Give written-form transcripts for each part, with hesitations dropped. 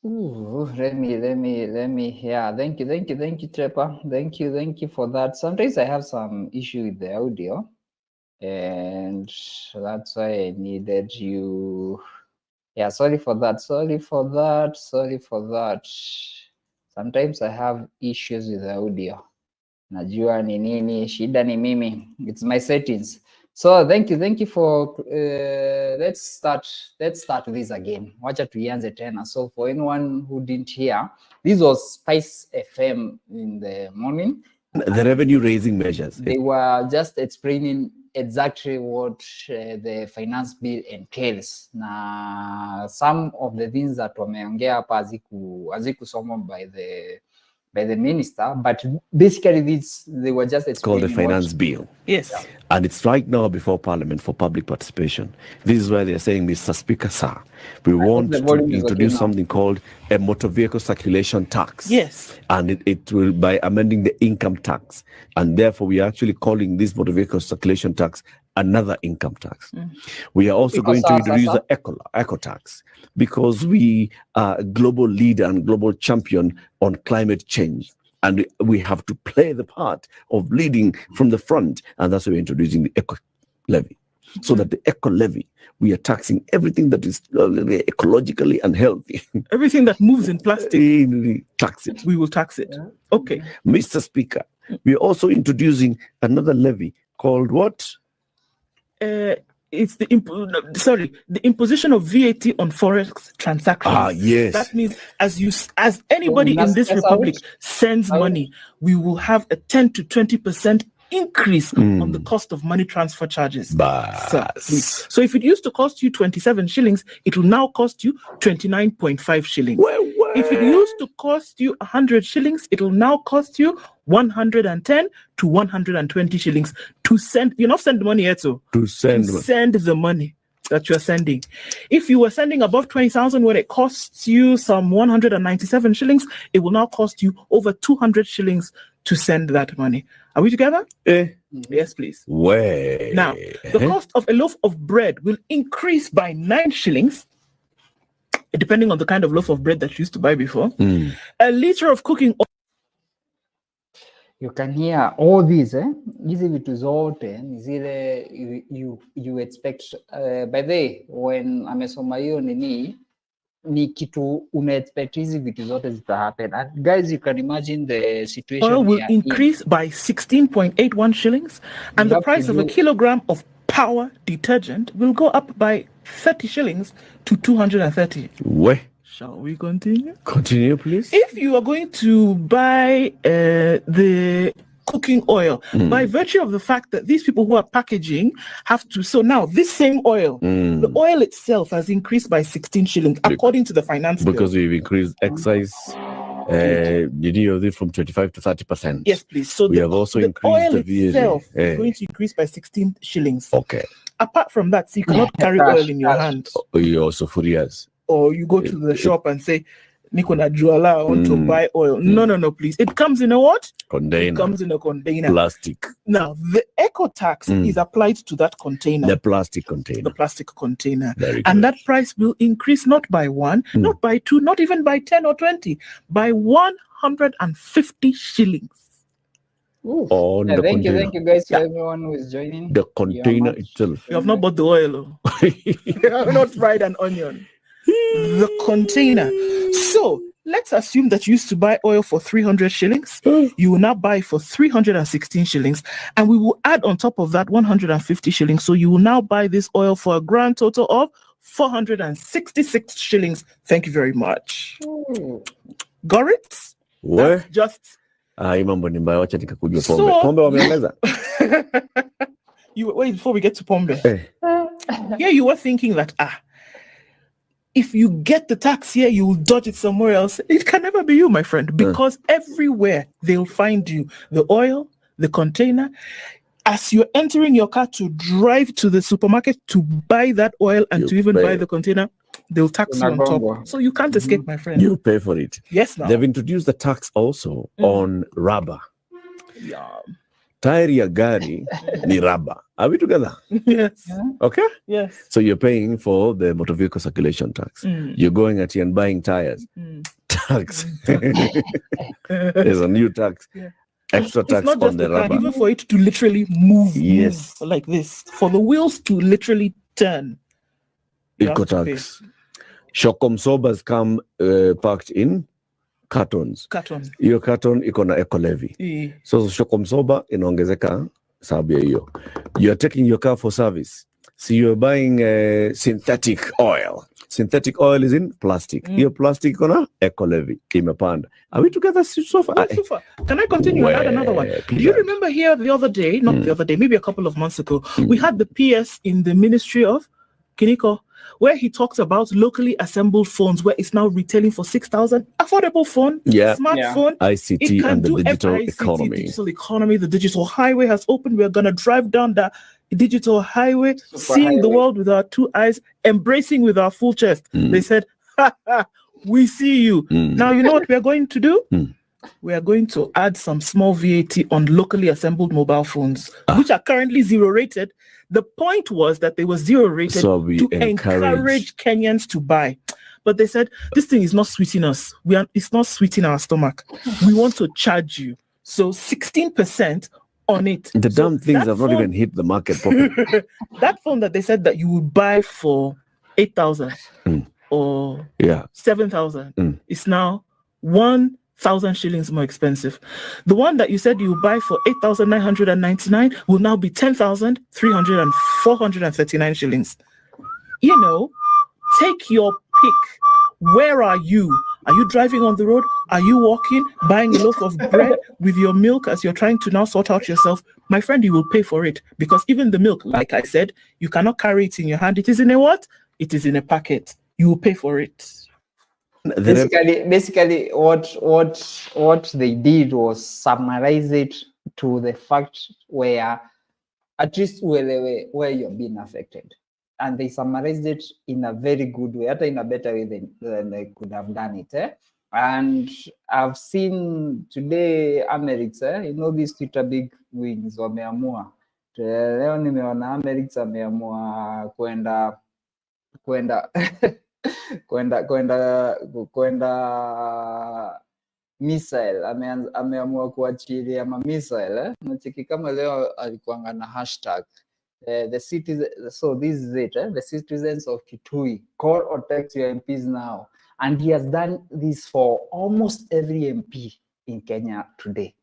Ooh, let me. Yeah, thank you, Trevor. Thank you for that. Sometimes I have some issue with the audio, and that's why I needed you. Yeah, sorry for that. Sometimes I have issues with the audio. Najua ni nini, shida ni mimi. It's my settings. So thank you for let's start this again. Wacha tuianze tena. So for anyone who didn't hear, this was Spice FM in the morning. The revenue raising measures. They were just explaining exactly what the finance bill entails. Na some of the things that wameongea hapa hazikusomwa by the minister, but basically they were just it's called the finance bill. Yes. Yeah. And it's right now before Parliament for public participation. This is why they're saying, Mr. Speaker, sir, we want to introduce something called a motor vehicle circulation tax. Yes. And it will by amending the income tax. And therefore, we are actually calling this motor vehicle circulation tax another income tax. We are also going to introduce the eco tax because we are a global leader and global champion on climate change. And we have to play the part of leading from the front. And that's why we're introducing the eco levy. So that the eco levy, we are taxing everything that is ecologically unhealthy. Everything that moves in plastic. We tax it. We will tax it. Yeah. Okay. Mr. Speaker, we are also introducing another levy called what? It's the imposition of VAT on forex transactions. Ah, yes. That means as anybody in this republic sends money, we will have a 10 to 20% increase on the cost of money transfer charges. So if it used to cost you 27 shillings, it will now cost you 29.5 shillings. If it used to cost you 100 shillings, it will now cost you 110 to 120 shillings to send. You're not sending money yet, so to send the money that you're sending. If you were sending above 20,000 when it costs you some 197 shillings, it will now cost you over 200 shillings to send that money. Are we together? Yes, please. Way. Now, the cost of a loaf of bread will increase by 9 shillings, depending on the kind of loaf of bread that you used to buy before. A liter of cooking oil. You can hear all these, hizi vitu zote ni zile you expect. By the way, when amesoma hiyo ni kitu una expect hizi vitu zote zita happen. And guys, you can imagine the situation. Oil will increase by 16.81 shillings, and the price of a kilogram of power detergent will go up by 30 shillings to 230. Where? Shall we continue? Continue, please. If you are going to buy the cooking oil, by virtue of the fact that these people who are packaging have to, so now this same oil, the oil itself has increased by 16 shillings according to the finance bill. Because we've increased excise from 25 to 30%. Yes, please. So we have also increased the VAT. Itself is going to increase by 16 shillings. Okay. Apart from that, so you cannot carry oil in your hand. You're also furious. Or you go to the shop and say, Niko na juala, I want to buy oil. No, please. It comes in a what? Container. It comes in a container. Plastic. Now, the eco tax is applied to that container. The plastic container. The plastic container. Very and good. That price will increase not by 1, not by 2, not even by 10 or 20, by 150 shillings. Thank you guys to everyone who is joining. The container itself. You have not bought the oil. You have not fried an onion. The container. So let's assume that you used to buy oil for 300 shillings. You will now buy for 316 shillings. And we will add on top of that 150 shillings. So you will now buy this oil for a grand total of 466 shillings. Thank you very much. Got it? Where? Just mambo ni mbaya, wacha nikakujua pombe. Pombe wameongeza? You wait before we get to pombe. Here you were thinking that if you get the tax here, you will dodge it somewhere else. It can never be you, my friend, because everywhere they'll find you. The oil, the container. As you're entering your car to drive to the supermarket to buy that oil and to even buy the container, they'll tax you on top. So you can't escape, my friend. You pay for it. Yes, now. They've introduced the tax also on rubber. Yeah. Tire ya gari ni rubber. Are we together? Yes. Okay? Yes. So you're paying for the motor vehicle circulation tax. You're going at and buying tires. Tax. There's a new tax. Yeah. Extra It's tax not just on the car, rubber. even for it to literally move, Yes. move like this, for the wheels to literally turn. Eco tax. Shokom sobas come packed in cartons. Carton. Hiyo carton iko na eco levy. So shokom soba inaongezeka sababu ya hiyo. You're taking your car for service. So you're buying synthetic oil. Synthetic oil is in plastic. Your plastic iko na eco levy imepanda. Are we together so far? Can I continue and add another one? Do you remember here the other day, not the other day, maybe a couple of months ago, we had the PS in the Ministry of Kiniko, where he talks about locally assembled phones, where it's now retailing for 6,000. Affordable phone, smartphone, ICT and the digital economy. Digital economy, the digital highway has opened. We're going to drive down the digital highway, seeing the world with our two eyes, embracing with our full chest. They said, ha, ha, we see you. Now, you know what we are going to do? We are going to add some small VAT on locally assembled mobile phones, which are currently zero rated. The point was that they were zero rated to encourage Kenyans to buy. But they said, this thing is not sweeting us. It's not sweeting our stomach. We want to charge you. So 16% on it. The damn things have not even hit the market properly. That phone that they said that you would buy for 8,000 or 7,000 is now 1,000 shillings more expensive. The one that you said you buy for 8,999 will now be 10,439 shillings. You know, take your pick. Where are you? Are you driving on the road? Are you walking, buying a loaf of bread with your milk as you're trying to now sort out yourself? My friend, you will pay for it, because even the milk, like I said, you cannot carry it in your hand. It is in a what? It is in a packet. You will pay for it. Basically, what they did was summarize it to the fact where, at least where you're being affected, and they summarized it in a very good way, in a better way than they could have done it. And I've seen today America, you know, these Twitter big wings wameamua. Leo nimeona America ameamua kwenda missile, ameamua kuachilia missile. Nachiki kama leo alikuanga na hashtag the citizens, so this is it, the citizens of Kitui, call or text your MPs now. And he has done this for almost every MP in Kenya today.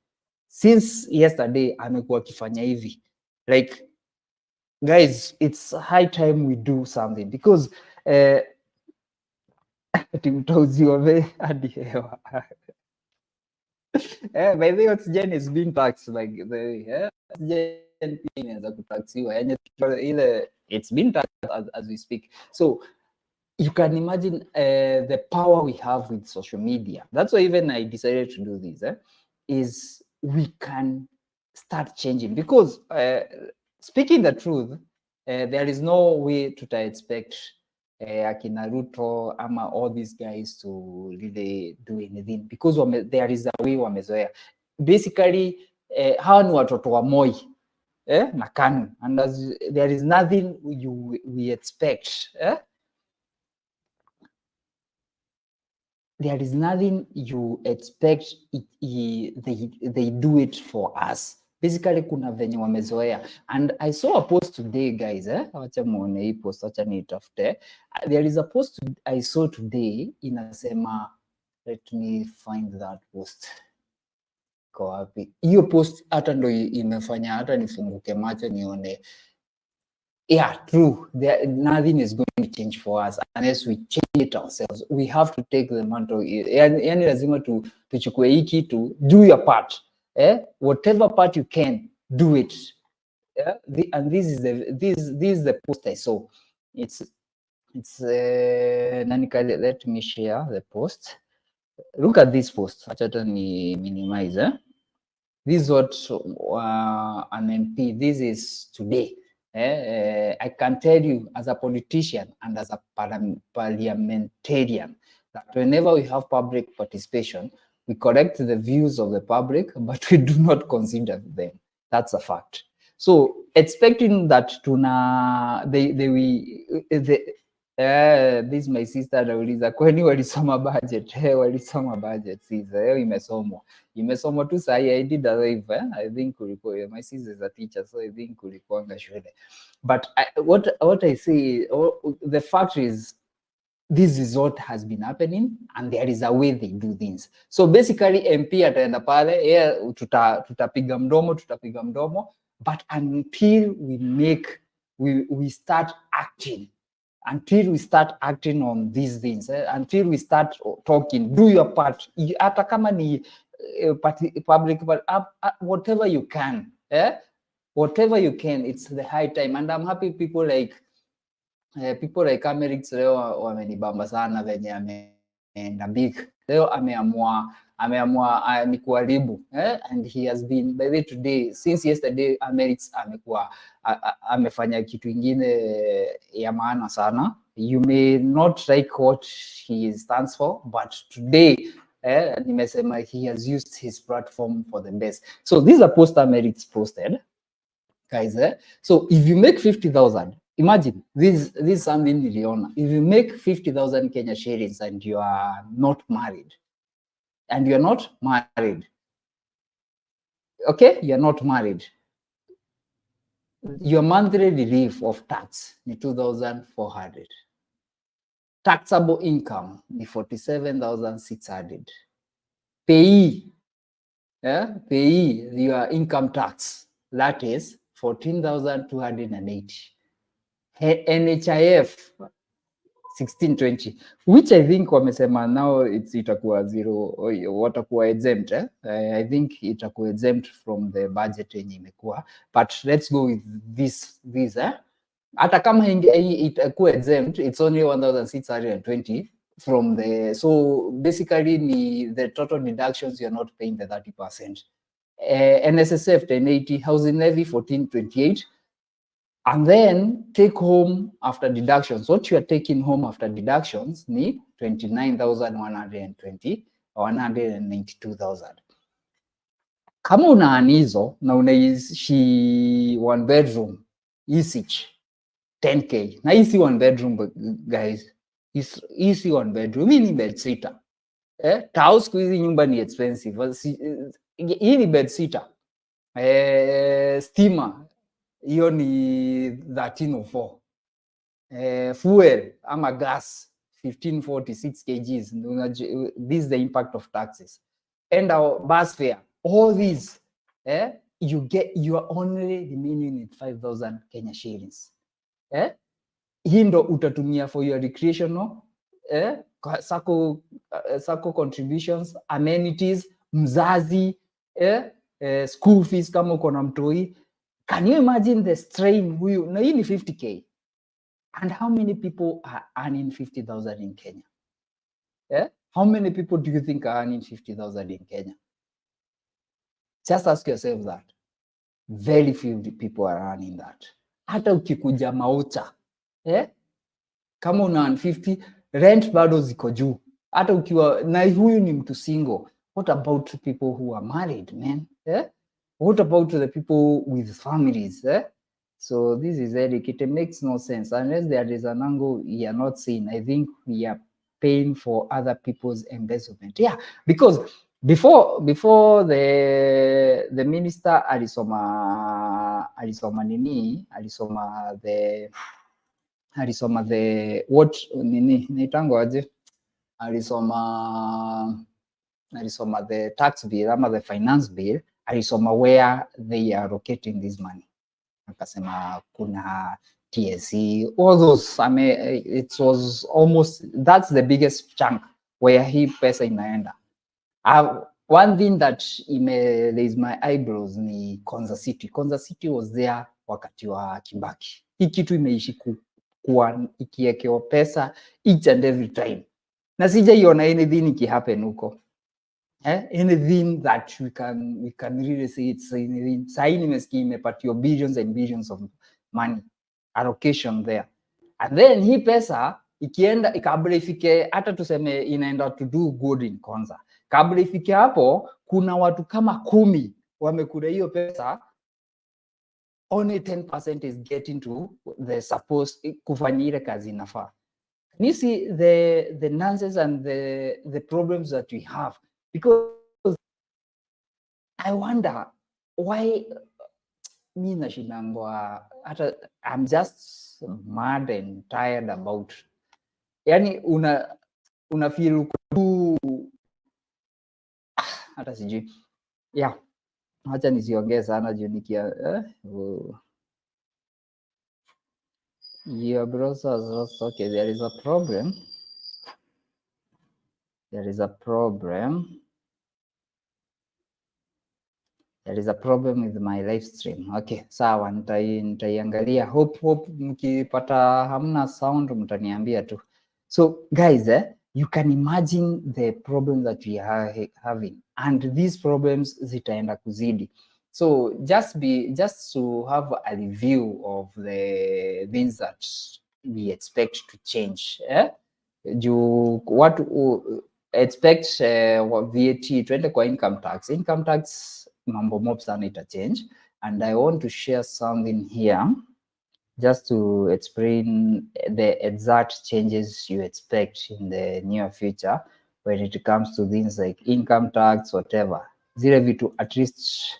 Since yesterday amekuwa akifanya hivi. Like, guys, it's high time we do something, because by the way, oxygen is being taxed, like the it's been taxed as we speak. So you can imagine the power we have with social media. That's why even I decided to do this, is we can start changing, because speaking the truth, there is no way to expect akina Ruto ama all these guys to really do anything, because there is a way wamezoea. Basically, hawa ni watoto wa Moi na KANU, and there is nothing we expect. There is nothing you expect they do it for us. Basically, kuna venye wamezoea. And I saw a post today, guys. Wacha muone hii post, wacha niitafute. There is a post I saw today inasema, let me find that post. Kwa wapi? Hiyo post hata ndo imefanya hata nifunguke macho nione. Yeah, true. Nothing is going to change for us unless we change it ourselves. We have to take the mantle. Yani lazima tuchukue hii kitu, do your part. Whatever part you can, do it. And this is the post I saw. It's let me share the post. Look at this post. Acha ni minimize. This is what an MP. This is today. I can tell you, as a politician and as a parliamentarian, that whenever we have public participation, we collect the views of the public, but we do not consider them. That's a fact. So expecting that this my sister anauliza kwani walisoma budget. Walisoma budget sasa, imesomwa tu sahi. I did arrive, I think kulikuwa, my sister is a teacher, so I think kulikuwa shule. But what I say, the fact is, this is what has been happening, and there is a way they do things. So basically MP ataenda pale, tutapiga mdomo, but until we start acting, on these things, until we start talking, do your part, hata kama ni public, but whatever you can, whatever you can, it's the high time. And I'm happy people like Amerix leo wamenibamba sana venye ameenda big. Leo ameamua ni kuharibu, and he has been, by the way, today, since yesterday, Amerix amefanya kitu ingine ya maana sana. You may not like what he stands for, but today nimesema he has used his platform for the best. So this is a post Amerix posted, guys. So if you make 50,000, imagine this is something niliona. If you make 50,000 Kenya shillings and you are not married, okay, you're not married, your monthly relief of tax ni 2,400. Taxable income ni 47,600. Pay your income tax, that is 14,280. NHIF 1620, which I think wamesema now itakuwa zero, watakuwa exempt. I think itakuwa exempt from the budget yenye imekuwa, but let's go with this hata kama itakuwa exempt, it's only 1,620 from the, so basically ni the total deductions, you're not paying the 30%. NSSF 1080, housing levy 1428, and then take home after deductions. What you are taking home after deductions ni 29,120 or 192,000. Kama unaanizo na unaishi one bedroom, each 10K. Na easy one bedroom, guys. Easy one bedroom. Hii ni bed sitter. Tao siku hizi nyumba ni expensive. Hii ni bed sitter. Steamer, hiyo ni 1304. Fuel ama gas 1546 kgs. This is the impact of taxes. And our bus fare, all these, you are only remaining with 5,000 Kenya shillings. Hii ndo utatumia for your recreational, sacco contributions, amenities, mzazi, school fees kama uko na mtoi. Can you imagine the strain? Na hii ni 50K. And how many people are earning 50,000 in Kenya? How many people do you think are earning 50,000 in Kenya? Just ask yourself that. Very few people are earning that. Hata ukikuja mauta, kama una 150, rent bado ziko juu. Hata ukiwa, na huyu ni mtu single. What about people who are married, man? What about the people with families? So this is Eric. It makes no sense unless there is an angle we are not seeing. I think we are paying for other people's embezzlement. Yeah, because before the minister alisoma the what nini naitango aje, alisoma the tax bill ama the finance bill, alisoma where they are allocating this money. Akasema kuna TSC, all those, I mean, it was almost, that's the biggest chunk where hii pesa inaenda. One thing that raised my eyebrows ni Konza City. Konza City was there wakati wa Kibaki. Hii kitu imeishi kuwa ikiekewa pesa each and every time. Na sijaiona anything ikihappen huko. Anything that we can really say it's anything. Sahi nimesikia imepatiwa billions and billions of money allocation there. And then hii pesa ikienda kabla ifike, hata tuseme inaenda to do good in Konza. Kabla ifike hapo kuna watu kama 10 wamekula hiyo pesa only 10% is getting to the supposed kufanya ile kazi inafaa. You see the nonsense and the problems that we have, because I wonder why me nashinangwa hata I'm just mad and tired about, yani una feel hata sijui, yeah, acha nisiongee sana juu nikia your browsers. Okay, there is a problem. There is a problem with my live stream. Okay, sawa, nitaiangalia. Hope mkipata hamna sound mtaniambia tu. So guys, you can imagine the problem that we are having, and these problems zitaenda kuzidi. So just to have a review of the things that we expect to change. What expect VAT, twende kwa income tax. Income tax mambo mob sana ita change, and I want to share something here just to explain the exact changes you expect in the near future when it comes to things like income tax, whatever. Zile vitu, at least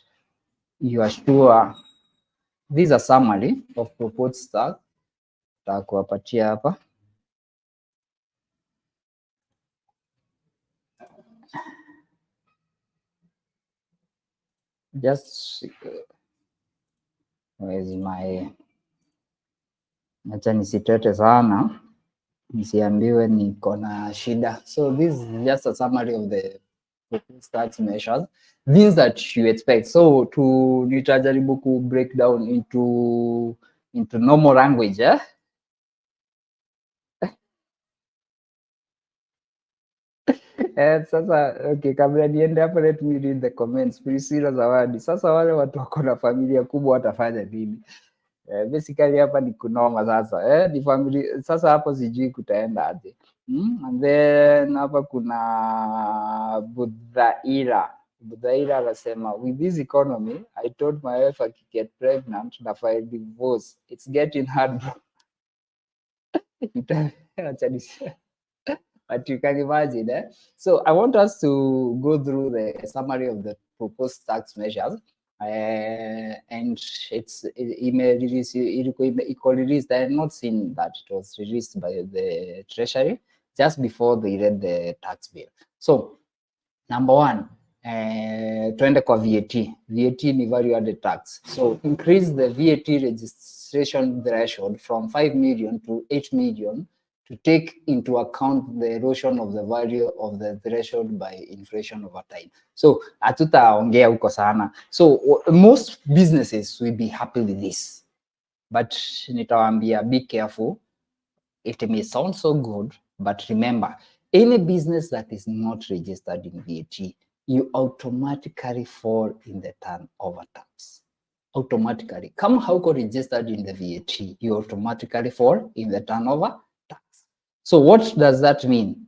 you are sure. These are summary of proposed stuff. Takuwapatia hapa. Just where's my, acha nisitete sana nisiambiwe niko na shida. So this is just a summary of the proposed tax measures, things that you expect. So nitajaribu ku break down into normal language, Sasa okay, kabla niende hapo, let me read the comments. Priscilla Zawadi, sasa wale watu wako na familia kubwa watafanya nini? Basically hapa ni kunoma sasa, ni family sasa, hapo sijui kutaenda aje. And then hapa kuna Budhaira anasema, with this economy I told my wife I could get pregnant na file divorce, it's getting hard bro. But you can imagine, So I want us to go through the summary of the proposed tax measures, and it's equally released. I have not seen that it was released by the Treasury just before they read the tax bill. So number one, twende kwa VAT. VAT ni value added tax. So increase the VAT registration threshold from 5 million to 8 million to take into account the erosion of the value of the threshold by inflation over time. So hatutaongea huko sana. So most businesses will be happy with this, but nitawaambia be careful. It may sound so good, but remember, any business that is not registered in VAT, you automatically fall in the turnover tax. Automatically. Kama hauko registered in the VAT, you automatically fall in the turnover tax. So what does that mean?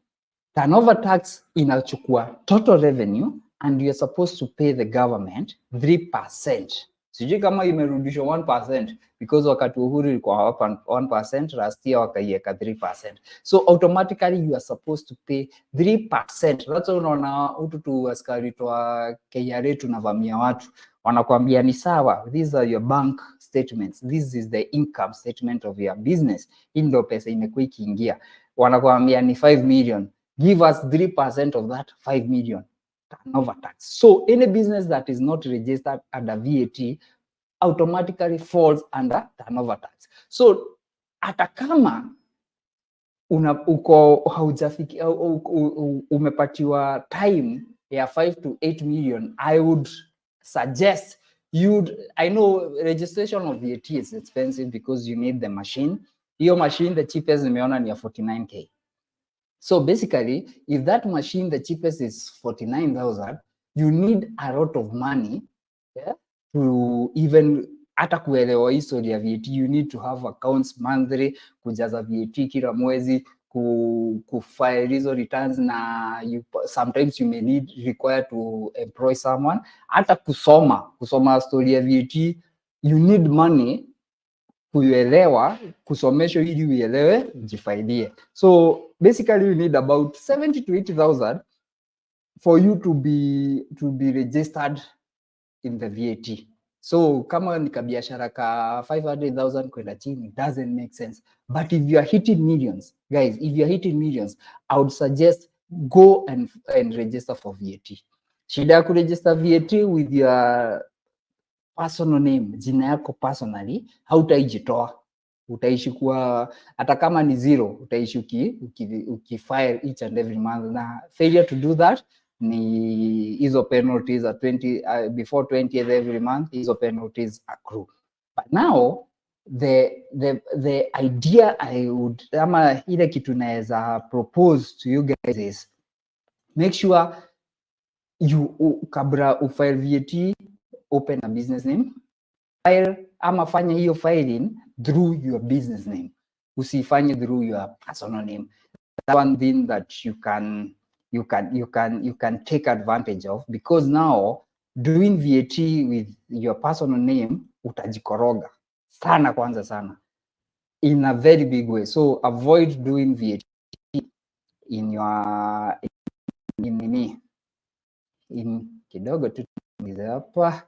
Turnover tax inachukua total revenue, and you're supposed to pay the government 3%. Sijui kama imerudishwa 1% because wakati Uhuru ilikuwa 1%, last year wakaiweka 3%. So automatically you are supposed to pay 3%. That's why unaona utu askari toa KRA tunavamia watu, wanakuambia ni sawa, these are your bank statements, this is the income statement of your business. Hii ndio pesa imekuwa ikiingia. Wanakuambia ni 5 million. Give us 3% of that 5 million. Turnover tax. So any business that is not registered under VAT automatically falls under turnover tax. So hata kama uko haujafiki umepatiwa time ya 5 to 8 million, I would suggest I know registration of VAT is expensive because you need the machine. Hiyo machine the cheapest nimeona ni ya 49k. So basically, if that machine, the cheapest is 49,000, you need a lot of money, to even hata kuelewa history ya VAT. You need to have accounts monthly, kujaza VAT kila mwezi, kufile hizo returns, na sometimes you may require to employ someone. Hata kusoma story ya VAT, you need money kuelewa, kusomeshwa ili uelewe, jifaidie. So basically you need about 70 to 80,000 for you to be registered in the VAT. So kama ni kabiashara ka 500,000 kwenda chini, doesn't make sense. But if you are hitting millions, guys, if you are hitting millions, I would suggest go and register for VAT. Shida ya kuregister VAT with your personal name, jina yako personally, hautaijitoa. Utaishi kuwa, hata kama ni zero, utaishi ukifile each and every month. Na failure to do that, ni hizo penalties at 20 before 20th every month, hizo penalties accrue. But now the idea I would, ama ile kitu naweza propose to you guys is make sure you kabla ufile VAT, open a business name, file ama fanya hiyo filing through your business name, usifanye through your personal name. That's one thing that you can take advantage of, because now doing VAT with your personal name utajikoroga sana, kwanza sana, in a very big way. So avoid doing VAT in your in kidogo tu hapa,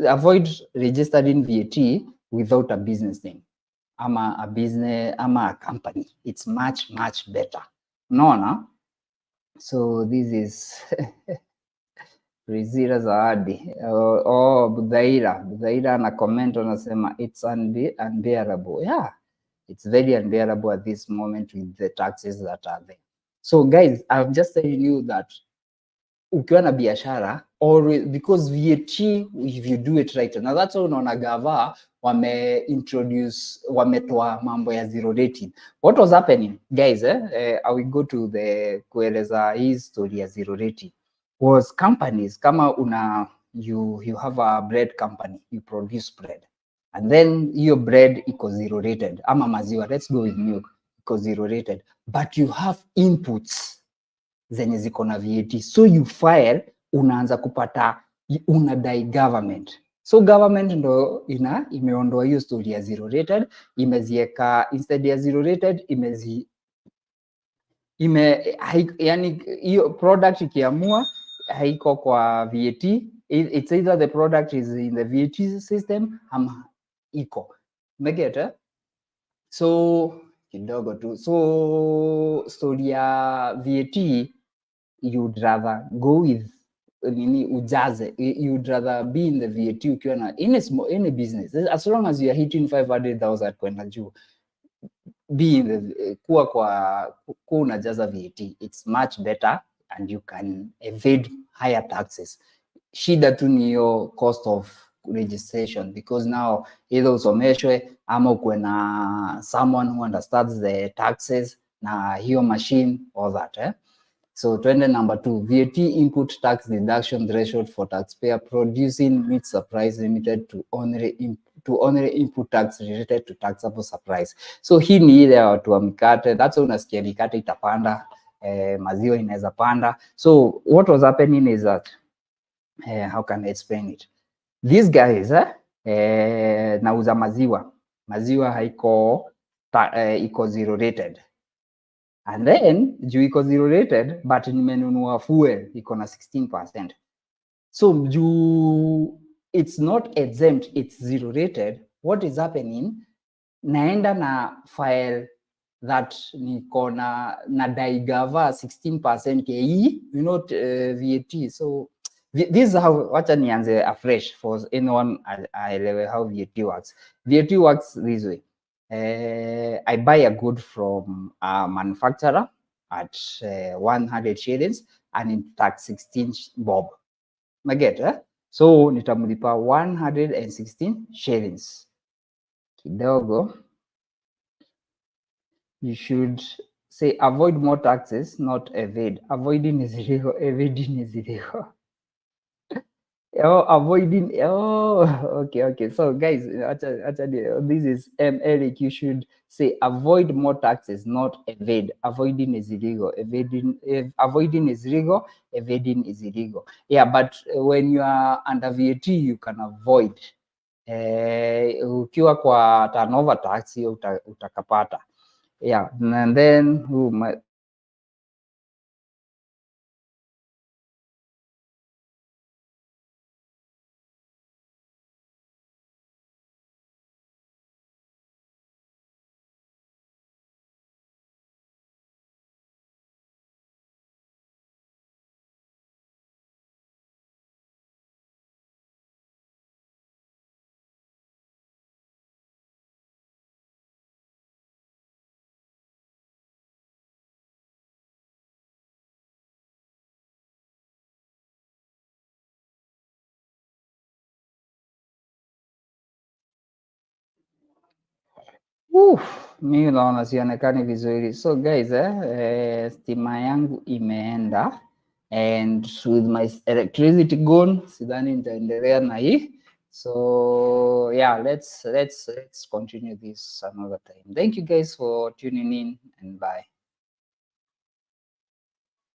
avoid registering VAT without a business name, ama a business, ama a company. It's much better. No. So this is Rizira Zawadi. Budhaira na comment anasema it's unbearable. Yeah, it's very unbearable at this moment with the taxes that are there. So guys, I'm just telling you that ukiwa na biashara, always, because VAT, if you do it right, now that's why unaona gava wametoa mambo ya zero rating. What was happening, guys? I will go to the kueleza hii story ya zero rating. Was companies kama you have a bread company, you produce bread, and then your bread iko zero rated, ama maziwa, let's go with milk, iko zero rated, but you have inputs zenye ziko na VAT, so you file, unaanza kupata, unadai government. So government ndo imeondoa hiyo story ya zero rated, imezieka instead ya zero rated, yani hiyo product ikiamua haiko kwa VAT, it's either the product is in the VAT system ama iko megeta. So kidogo tu, so story ya VAT, you'd rather go with ujaze, you'd rather be in the VAT ukiwa na in a business, as long as you are hitting 500,000 kwenda juu, be in the kuwa unajaza VAT, it's much better and you can evade higher taxes. Shida tu ni hiyo cost of registration, because now either usomeshwe ama ukuwe na someone who understands the taxes na hiyo machine, all that. So twende number 2, VAT input tax deduction threshold for taxpayer producing meat supplies limited to only input tax related to taxable supplies. So hii ni ile ya watu wa mikate, that's why unasikia mikate itapanda, maziwa inaweza panda. So what was happening is that, how can I explain it? These guys, nauza maziwa haiko iko zero rated. And then juu iko zero rated, but nimenunua fuel iko na 16%. So juu it's not exempt, it's zero rated, what is happening, naenda na file that niko na dai gava 16% KE, VAT. So this is how, wacha nianze afresh for anyone aelewe how VAT works. VAT works this way. I buy a good from a manufacturer at 100 shillings and in tax 16 bob. Maget, so nitamlipa 116 shillings. Kidogo. You should say avoid more taxes, not evade. Avoiding is illegal, evading is illegal. Okay. So guys, this is Eric. You should say avoid more taxes, not evade. Avoiding is illegal. Avoiding is legal. Evading is illegal. Yeah, but when you are under VAT, you can avoid ukiwa kwa turnover tax hiyo utakapata. Yeah, and then mimi naona sionekani vizuri. So guys, stima yangu imeenda, and with my electricity gone, sidhani nitaendelea na hii. So yeah, let's continue this another time. Thank you guys for tuning in, and bye.